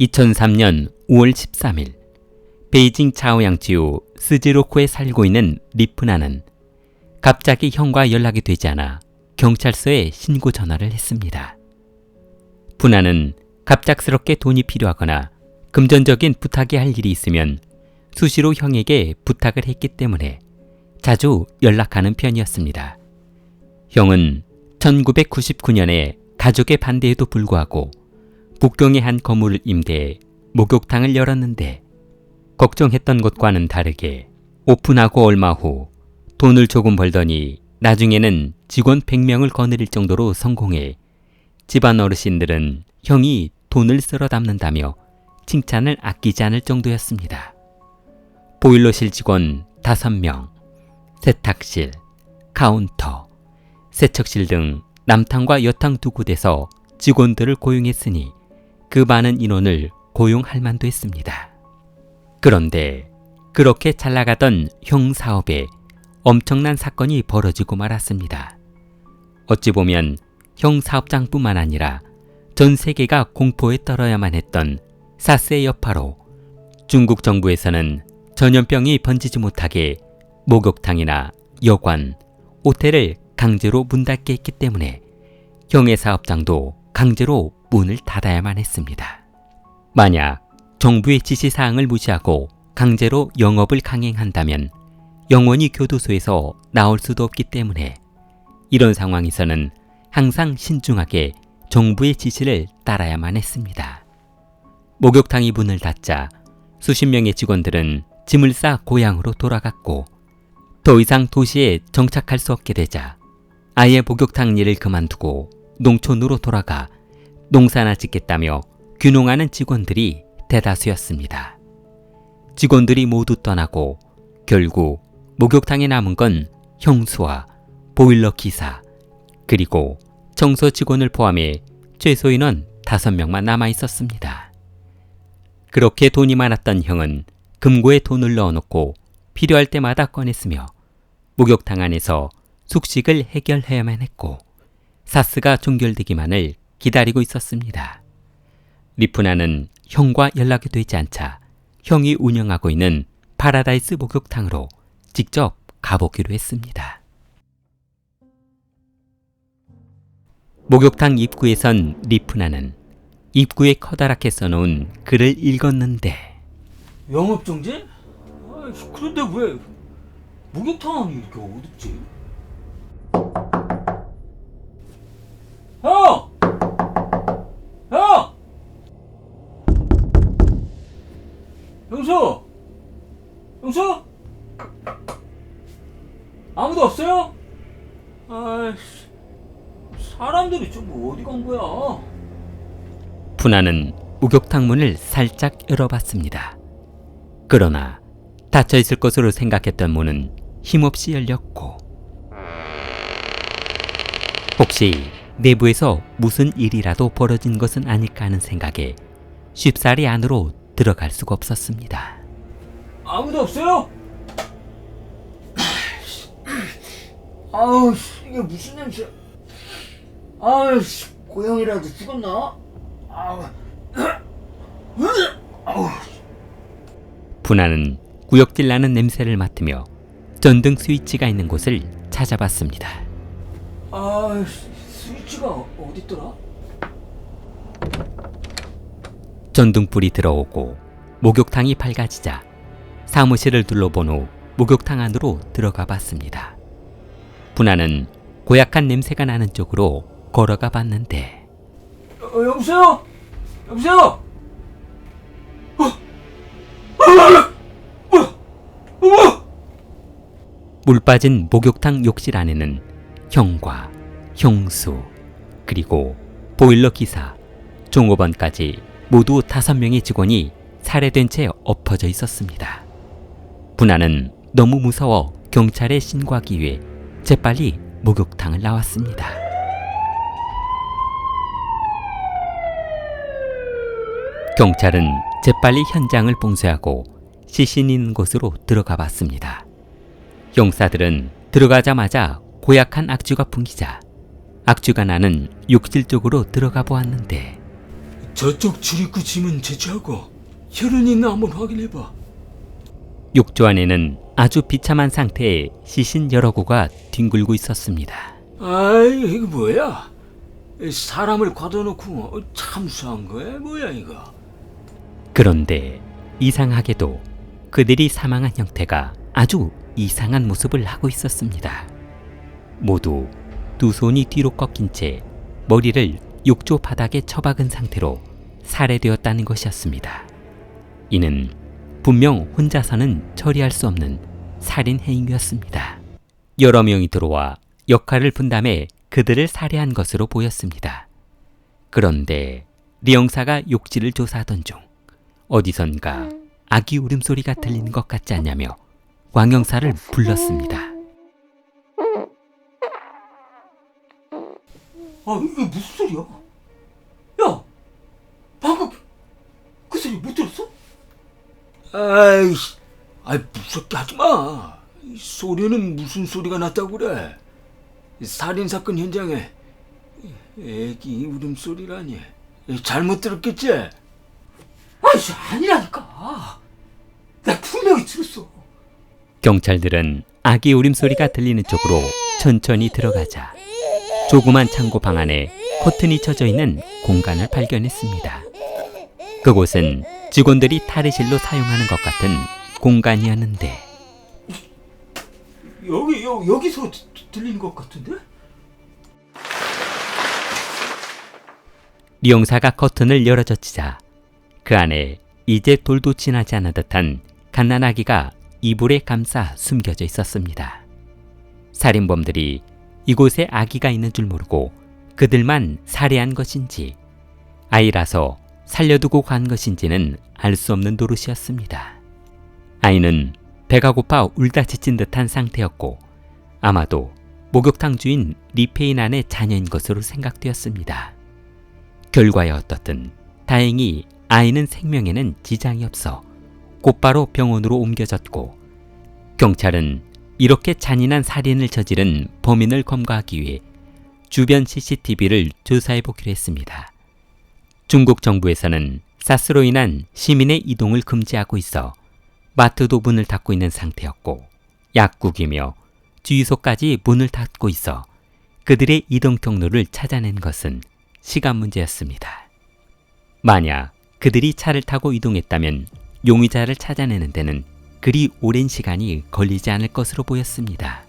2003년 5월 13일 베이징 차오양지우 스즈로쿠에 살고 있는 리프나는 갑자기 형과 연락이 되지 않아 경찰서에 신고 전화를 했습니다. 푸나는 갑작스럽게 돈이 필요하거나 금전적인 부탁이 할 일이 있으면 수시로 형에게 부탁을 했기 때문에 자주 연락하는 편이었습니다. 형은 1999년에 가족의 반대에도 불구하고 북경의 한 건물을 임대해 목욕탕을 열었는데 걱정했던 것과는 다르게 오픈하고 얼마 후 돈을 조금 벌더니 나중에는 직원 100명을 거느릴 정도로 성공해 집안 어르신들은 형이 돈을 쓸어 담는다며 칭찬을 아끼지 않을 정도였습니다. 보일러실 직원 5명, 세탁실, 카운터, 세척실 등 남탕과 여탕 2곳에서 직원들을 고용했으니 그 많은 인원을 고용할 만도 했습니다. 그런데 그렇게 잘 나가던 형 사업에 엄청난 사건이 벌어지고 말았습니다. 어찌 보면 형 사업장뿐만 아니라 전 세계가 공포에 떨어야만 했던 사스의 여파로 중국 정부에서는 전염병이 번지지 못하게 목욕탕이나 여관, 호텔을 강제로 문 닫게 했기 때문에 형의 사업장도 강제로 문을 닫아야만 했습니다. 만약 정부의 지시사항을 무시하고 강제로 영업을 강행한다면 영원히 교도소에서 나올 수도 없기 때문에 이런 상황에서는 항상 신중하게 정부의 지시를 따라야만 했습니다. 목욕탕이 문을 닫자 수십 명의 직원들은 짐을 싸 고향으로 돌아갔고 더 이상 도시에 정착할 수 없게 되자 아예 목욕탕 일을 그만두고 농촌으로 돌아가 농사나 짓겠다며 귀농하는 직원들이 대다수였습니다. 직원들이 모두 떠나고 결국 목욕탕에 남은 건 형수와 보일러 기사 그리고 청소 직원을 포함해 최소 인원 5명만 남아 있었습니다. 그렇게 돈이 많았던 형은 금고에 돈을 넣어놓고 필요할 때마다 꺼냈으며 목욕탕 안에서 숙식을 해결해야만 했고 사스가 종결되기만을 기다리고 있었습니다. 리프나는 형과 연락이 되지 않자 형이 운영하고 있는 파라다이스 목욕탕으로 직접 가보기로 했습니다. 목욕탕 입구에 선 리프나는 입구에 커다랗게 써놓은 글을 읽었는데 영업정지? 그런데 왜 목욕탕 안이 이렇게 어둡지? 형! 형! 형수! 형수? 아무도 없어요? 아이씨, 사람들이 좀 어디 간 거야? 푸나는 목욕탕 문을 살짝 열어봤습니다. 그러나 닫혀있을 것으로 생각했던 문은 힘없이 열렸고 혹시 내부에서 무슨 일이라도 벌어진 것은 아닐까 하는 생각에 쉽사리 안으로 들어갈 수가 없었습니다. 아무도 없어요? 아우, 이게 무슨 냄새? 아우, 고양이라도 죽었나? 아우. 푸나는 구역질 나는 냄새를 맡으며 전등 스위치가 있는 곳을 찾아봤습니다. 아, 스위치가 어딨더라? 전등불이 들어오고 목욕탕이 밝아지자 사무실을 둘러본 후 목욕탕 안으로 들어가 봤습니다. 푸나는 고약한 냄새가 나는 쪽으로 걸어가 봤는데 여보세요? 여보세요? 물 빠진 목욕탕 욕실 안에는 형과 형수 그리고 보일러 기사, 종업원까지 모두 5명의 직원이 살해된 채 엎어져 있었습니다. 푸나는 너무 무서워 경찰에 신고하기 위해 재빨리 목욕탕을 나왔습니다. 경찰은 재빨리 현장을 봉쇄하고 시신 있는 곳으로 들어가 봤습니다. 형사들은 들어가자마자 고약한 악취가 풍기자 악취가 나는 욕실 쪽으로 들어가 보았는데 저쪽 출입구 짐은 제치하고 혈흔 있나 한번 확인해봐. 욕조 안에는 아주 비참한 상태의 시신 여러 구가 뒹굴고 있었습니다. 아이, 이거 뭐야? 사람을 가둬놓고 참수한 거야? 뭐야 이거? 그런데 이상하게도 그들이 사망한 형태가 아주 이상한 모습을 하고 있었습니다. 모두 두 손이 뒤로 꺾인 채 머리를 욕조 바닥에 처박은 상태로 살해되었다는 것이었습니다. 이는 분명 혼자서는 처리할 수 없는 살인 행위였습니다. 여러 명이 들어와 역할을 분담해 그들을 살해한 것으로 보였습니다. 그런데 리 형사가 욕지를 조사하던 중 어디선가 아기 울음소리가 들리는 것 같지 않냐며 왕 형사를 불렀습니다. 아, 이게 무슨 소리야? 야, 방금 그 소리 못 들었어? 아이씨, 무섭게 하지 마. 이 소리는 무슨 소리가 났다고 그래? 살인사건 현장에 애기 울음소리라니. 잘못 들었겠지? 아이씨, 아니라니까. 나 분명히 들었어. 경찰들은 아기 울음소리가 들리는 쪽으로 천천히 들어가자 조그만 창고 방 안에 커튼이 쳐져 있는 공간을 발견했습니다. 그곳은 직원들이 탈의실로 사용하는 것 같은 공간이었는데 여기서 들리는 것 같은데? 리 형사가 커튼을 열어젖히자 그 안에 이제 돌도 지나지 않은 듯한 갓난아기가 이불에 감싸 숨겨져 있었습니다. 살인범들이 이곳에 아기가 있는 줄 모르고 그들만 살해한 것인지 아이라서 살려두고 간 것인지는 알 수 없는 노릇이었습니다. 아이는 배가 고파 울다 지친 듯한 상태였고 아마도 목욕탕 주인 리페인안의 자녀인 것으로 생각되었습니다. 결과에 어떻든 다행히 아이는 생명에는 지장이 없어 곧바로 병원으로 옮겨졌고 경찰은 이렇게 잔인한 살인을 저지른 범인을 검거하기 위해 주변 CCTV를 조사해보기로 했습니다. 중국 정부에서는 사스로 인한 시민의 이동을 금지하고 있어 마트도 문을 닫고 있는 상태였고 약국이며 주유소까지 문을 닫고 있어 그들의 이동 경로를 찾아낸 것은 시간 문제였습니다. 만약 그들이 차를 타고 이동했다면 용의자를 찾아내는 데는 그리 오랜 시간이 걸리지 않을 것으로 보였습니다.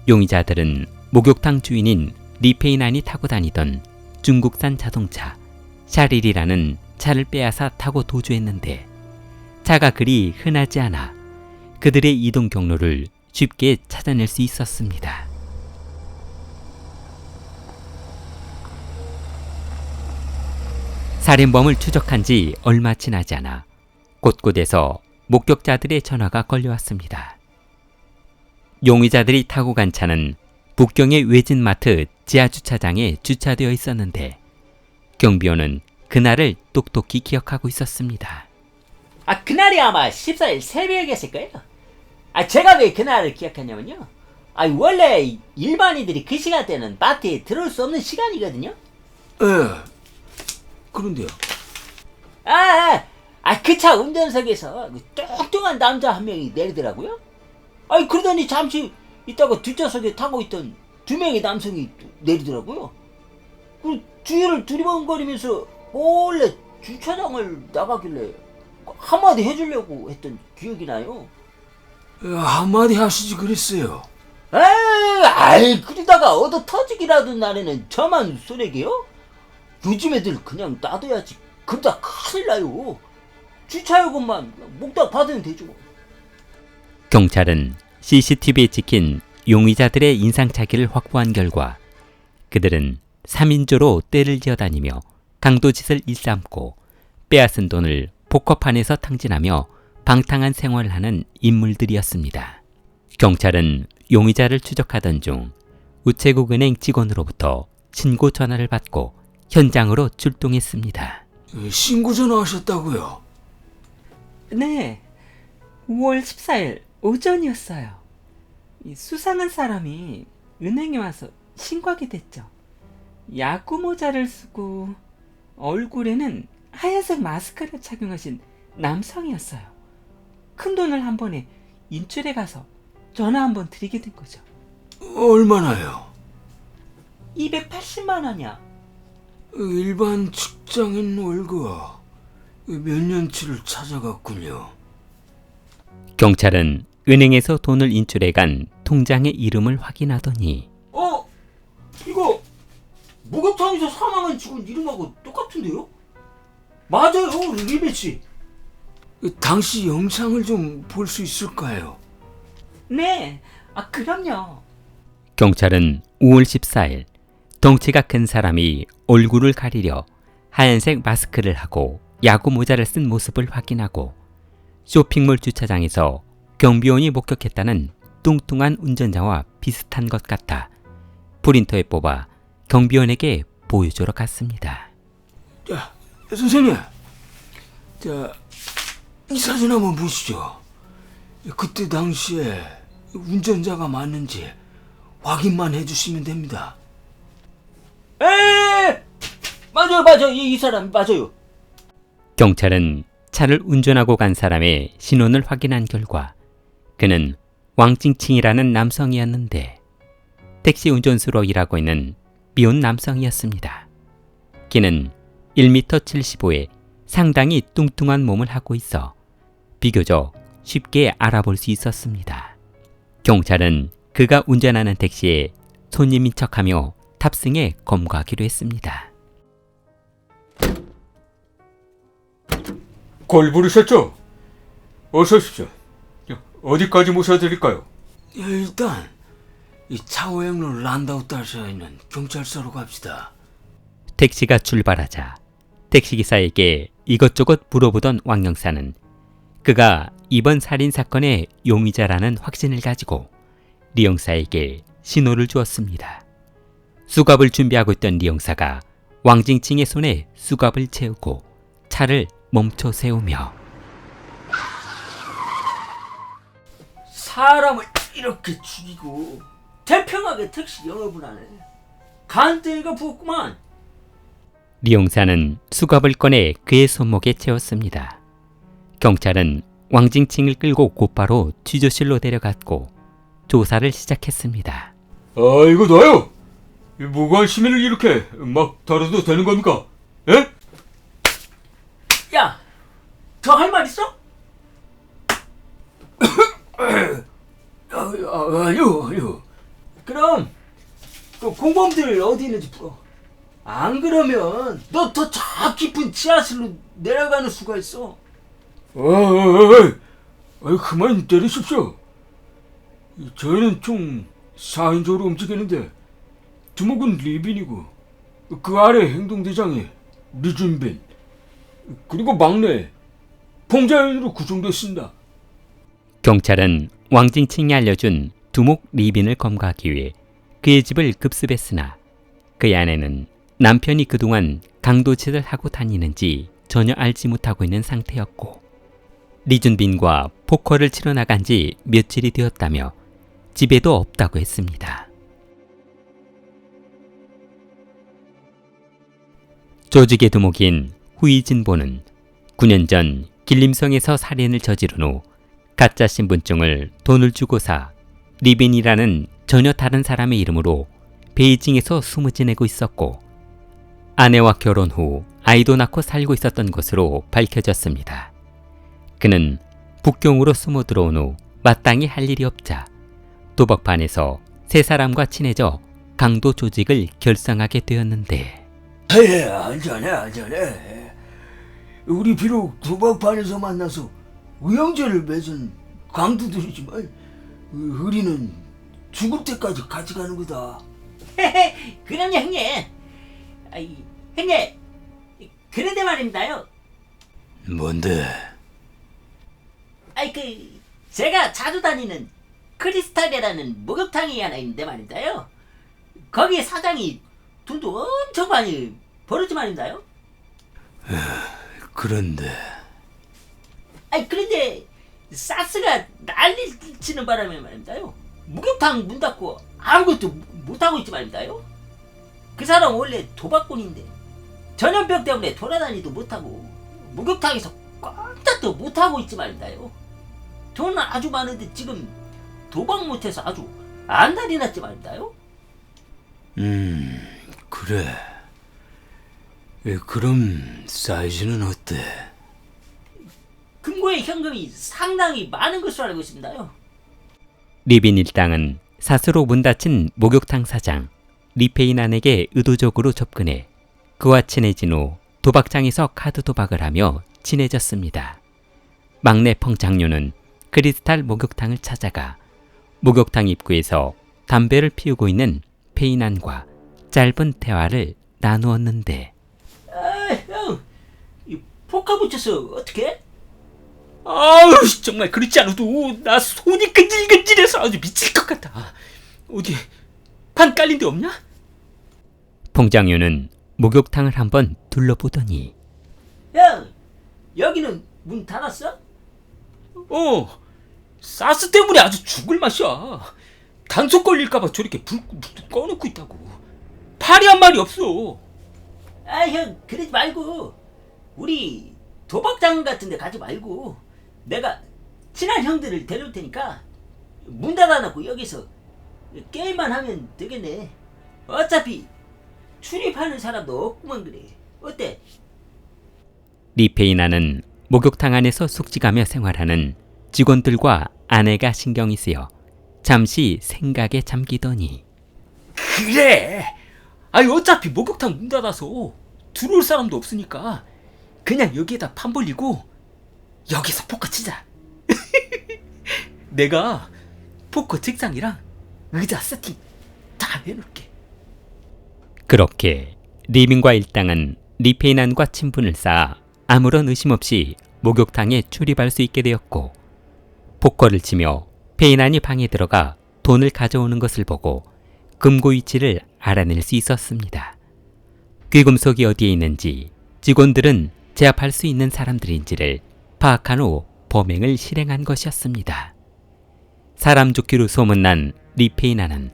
용의자들은 목욕탕 주인인 리페인안이 타고 다니던 중국산 자동차 샤릴이라는 차를 빼앗아 타고 도주했는데 차가 그리 흔하지 않아 그들의 이동 경로를 쉽게 찾아낼 수 있었습니다. 살인범을 추적한 지 얼마 지나지 않아 곳곳에서 목격자들의 전화가 걸려왔습니다. 용의자들이 타고 간 차는 북경의 외진마트 지하주차장에 주차되어 있었는데 경비원은 그날을 똑똑히 기억하고 있었습니다. 그날이 아마 14일 새벽이었을 거예요. 제가 왜 그날을 기억하냐면요. 원래 일반인들이 그 시간대는 마트에 들어올 수 없는 시간이거든요. 그런데요. 그 차 운전석에서 뚱뚱한 남자 한 명이 내리더라고요. 그러더니 잠시 있다가 뒷좌석에 타고 있던 두 명의 남성이 내리더라고요. 주위를 두리번거리면서 몰래 주차장을 나가길래 한마디 해주려고 했던 기억이 나요. 한마디 하시지 그랬어요. 그러다가 얻어 터지기라도 날에는 저만 손해게요? 요즘 애들 그냥 놔둬야지. 그러다 큰일 나요. 주차요금만 몽땅 받으면 되죠. 경찰은 CCTV에 찍힌 용의자들의 인상착의를 확보한 결과 그들은 3인조로 떼를 지어다니며 강도짓을 일삼고 빼앗은 돈을 포커판에서 탕진하며 방탕한 생활을 하는 인물들이었습니다. 경찰은 용의자를 추적하던 중 우체국은행 직원으로부터 신고 전화를 받고 현장으로 출동했습니다. 신고 전화하셨다고요? 네, 5월 14일 오전이었어요. 수상한 사람이 은행에 와서 신고하게 됐죠. 야구 모자를 쓰고 얼굴에는 하얀색 마스크를 착용하신 남성이었어요. 큰 돈을 한 번에 인출해 가서 전화 한번 드리게 된 거죠. 얼마나요? 280만 원이야. 일반 직장인 월급 몇 년치를 찾아갔군요. 경찰은 은행에서 돈을 인출해간 통장의 이름을 확인하더니 이거 목욕탕에서 사망한 직원 이름하고 똑같은데요? 맞아요, 리베 씨. 당시 영상을 좀 볼 수 있을까요? 네, 그럼요. 경찰은 5월 14일 덩치가 큰 사람이 얼굴을 가리려 하얀색 마스크를 하고 야구 모자를 쓴 모습을 확인하고 쇼핑몰 주차장에서 경비원이 목격했다는 뚱뚱한 운전자와 비슷한 것 같아 프린터에 뽑아 경비원에게 보여주러 갔습니다. 자, 선생님, 자, 이 사진 한번 보시죠. 그때 당시에 운전자가 맞는지 확인만 해주시면 됩니다. 맞아요. 이 사람 맞아요. 경찰은 차를 운전하고 간 사람의 신원을 확인한 결과 그는 왕찡칭이라는 남성이었는데 택시 운전수로 일하고 있는 미혼 남성이었습니다. 그는 1m 75에 상당히 뚱뚱한 몸을 하고 있어 비교적 쉽게 알아볼 수 있었습니다. 경찰은 그가 운전하는 택시에 손님인 척하며 탑승해 검거하기로 했습니다. 꼴 부르셨죠? 어서 오십시오. 어디까지 모셔드릴까요? 일단 이 차오행로 란다우 따르샤에 있는 경찰서로 갑시다. 택시가 출발하자 택시기사에게 이것저것 물어보던 왕 영사는 그가 이번 살인사건의 용의자라는 확신을 가지고 리 영사에게 신호를 주었습니다. 수갑을 준비하고 있던 리 영사가 왕징칭의 손에 수갑을 채우고 차를 멈춰 세우며 사람을 이렇게 죽이고 태평하게 택시 영업을 하네. 간땡이가 부었구만. 리 영사는 수갑을 꺼내 그의 손목에 채웠습니다. 경찰은 왕징칭을 끌고 곧바로 취조실로 데려갔고 조사를 시작했습니다. 이거 놔요! 무고한 시민을 이렇게 막 다뤄도 되는 겁니까? 예? 야, 더 할 말 있어? 아니요. 그럼 그 공범들 어디 있는지 풀어. 안 그러면 너 더 저 깊은 지하실로 내려가는 수가 있어. 그만 때리십시오. 저희는 총 4인조로 움직이는데 두목은 리빈이고 그 아래 행동대장이 리준빈 그리고 막내 봉자연으로 구성됐습니다. 경찰은 왕징칭이 알려준 두목 리빈을 검거하기 위해 그의 집을 급습했으나 그의 아내는 남편이 그동안 강도짓을 하고 다니는지 전혀 알지 못하고 있는 상태였고 리준빈과 포커를 치러 나간 지 며칠이 되었다며 집에도 없다고 했습니다. 조직의 두목인 후이진보는 9년 전 길림성에서 살인을 저지른 후 가짜 신분증을 돈을 주고 사 리빈이라는 전혀 다른 사람의 이름으로 베이징에서 숨을 지내고 있었고 아내와 결혼 후 아이도 낳고 살고 있었던 것으로 밝혀졌습니다. 그는 북경으로 숨어 들어온 후 마땅히 할 일이 없자 도박판에서 세 사람과 친해져 강도 조직을 결성하게 되었는데 알자네. 우리 비록 도박판에서 만나서 우영제를 맺은 강도들이지만 우리는 죽을 때까지 같이 가는 거다. 그럼요, 형님. 형님, 그런데 말입니다요. 뭔데? 제가 자주 다니는 크리스탈이라는 목욕탕이 하나 있는데 말입니다요. 거기 사장이 돈도 엄청 많이 벌었지 말입니다요. 그런데 그런데 사스가 난리 치는 바람에 말입니다요. 목욕탕 문 닫고 아무것도 못하고 있지 말입니다요. 그 사람 원래 도박꾼인데 전염병 때문에 돌아다니도 못하고 목욕탕에서 꼼짝도 못하고 있지 말입니다요. 돈은 아주 많은데 지금 도박 못해서 아주 안달이 났지 말입니다요. 그래. 그럼 사이즈는 어때? 금고의 현금이 상당히 많은 것으로 알고 있습니다요. 리빈 일당은 스스로 문 닫힌 목욕탕 사장 리페인안에게 의도적으로 접근해 그와 친해진 후 도박장에서 카드 도박을 하며 친해졌습니다. 막내 펑장류는 크리스탈 목욕탕을 찾아가 목욕탕 입구에서 담배를 피우고 있는 페인안과 짧은 대화를 나누었는데 형, 이 포카 붙여서 어떻게? 아우, 정말 그렇지 않아도 나 손이 근질근질해서 아주 미칠 것 같아. 어디 판 깔린 데 없냐? 펑장류는 목욕탕을 한번 둘러보더니 형, 여기는 문 닫았어? 사스 때문에 아주 죽을 맛이야. 단속 걸릴까봐 저렇게 불 꺼놓고 있다고. 팔이 한 마리 없어. 아, 형, 그러지 말고 우리 도박장 같은 데 가지 말고 내가 친한 형들을 데려올 테니까 문 닫아놓고 여기서 게임만 하면 되겠네. 어차피 출입하는 사람도 없구만. 그래. 어때? 리페인안은 목욕탕 안에서 숙직하며 생활하는 직원들과 아내가 신경이 쓰여 잠시 생각에 잠기더니 그래. 아니 어차피 목욕탕 문 닫아서 들어올 사람도 없으니까 그냥 여기에다 판 벌리고 여기서 포커 치자. 내가 포커 책상이랑 의자 세팅 다 해놓을게. 그렇게 리빈과 일당은 리페인안과 친분을 쌓아 아무런 의심 없이 목욕탕에 출입할 수 있게 되었고 포커를 치며 페인안이 방에 들어가 돈을 가져오는 것을 보고 금고 위치를 알아낼 수 있었습니다. 귀금속이 어디에 있는지 직원들은 제압할 수 있는 사람들인지를 파악한 후 범행을 실행한 것이었습니다. 사람 죽기로 소문난 리페인안은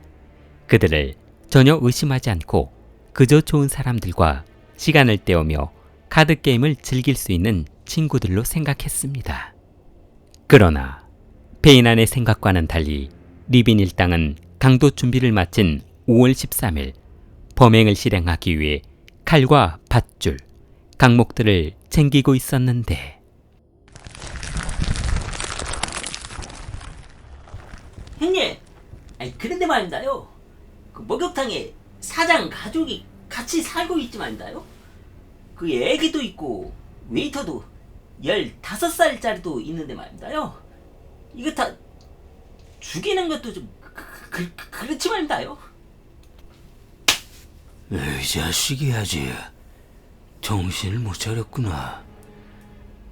그들을 전혀 의심하지 않고 그저 좋은 사람들과 시간을 때우며 카드게임을 즐길 수 있는 친구들로 생각했습니다. 그러나 페인안의 생각과는 달리 리빈 일당은 강도 준비를 마친 5월 13일 범행을 실행하기 위해 칼과 밧줄, 강목들을 챙기고 있었는데 형님, 아니 그런데 말입니다요. 그 목욕탕에 사장 가족이 같이 살고 있지 말입니다요. 그 애기도 있고 웨이터도 15살짜리도 있는데 말입니다요. 이거 다 죽이는 것도 좀 그렇지 말입니다요. 이 자식이 아직 정신을 못 차렸구나.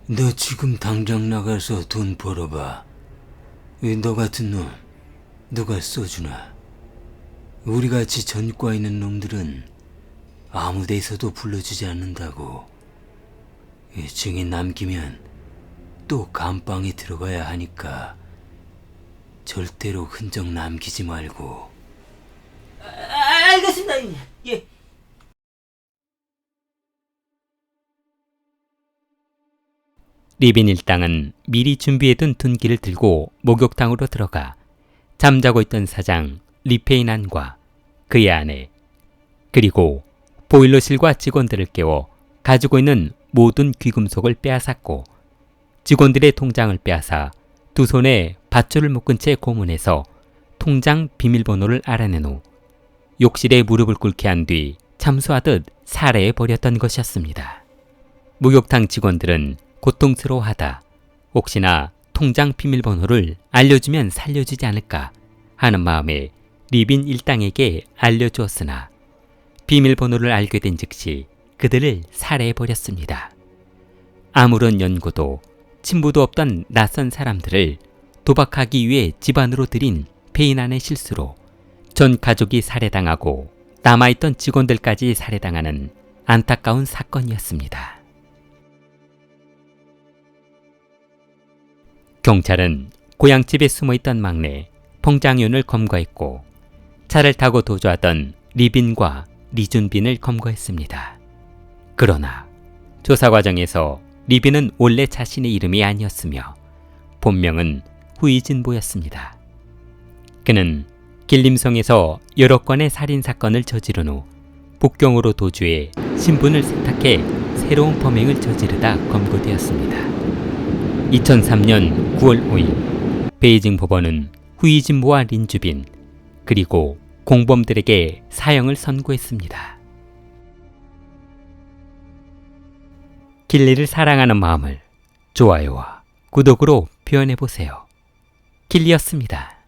너 지금 당장 나가서 돈 벌어봐. 너 같은 놈 누가 써주나? 우리같이 전과 있는 놈들은 아무 데서도 불러주지 않는다고. 증인 남기면 또 감방에 들어가야 하니까 절대로 흔적 남기지 말고. 알겠습니다, 형님. 예. 리빈 일당은 미리 준비해둔 둔기를 들고 목욕탕으로 들어가 잠자고 있던 사장 리페인안과 그의 아내 그리고 보일러실과 직원들을 깨워 가지고 있는 모든 귀금속을 빼앗았고 직원들의 통장을 빼앗아 두 손에 밧줄을 묶은 채 고문해서 통장 비밀번호를 알아낸 후 욕실에 무릎을 꿇게 한 뒤 참수하듯 살해해버렸던 것이었습니다. 목욕탕 직원들은 고통스러워하다 혹시나 통장 비밀번호를 알려주면 살려주지 않을까 하는 마음에 리빈 일당에게 알려주었으나 비밀번호를 알게 된 즉시 그들을 살해해버렸습니다. 아무런 연고도 친부도 없던 낯선 사람들을 도박하기 위해 집안으로 들인 페인안의 실수로 전 가족이 살해당하고 남아있던 직원들까지 살해당하는 안타까운 사건이었습니다. 경찰은 고향집에 숨어있던 막내 펑장윤을 검거했고 차를 타고 도주하던 리빈과 리준빈을 검거했습니다. 그러나 조사 과정에서 리비는 원래 자신의 이름이 아니었으며 본명은 후이진보였습니다. 그는 길림성에서 여러 건의 살인사건을 저지른 후 북경으로 도주해 신분을 세탁해 새로운 범행을 저지르다 검거되었습니다. 2003년 9월 5일 베이징 법원은 후이진보와 린주빈 그리고 공범들에게 사형을 선고했습니다. 길리를 사랑하는 마음을 좋아요와 구독으로 표현해보세요. 길리였습니다.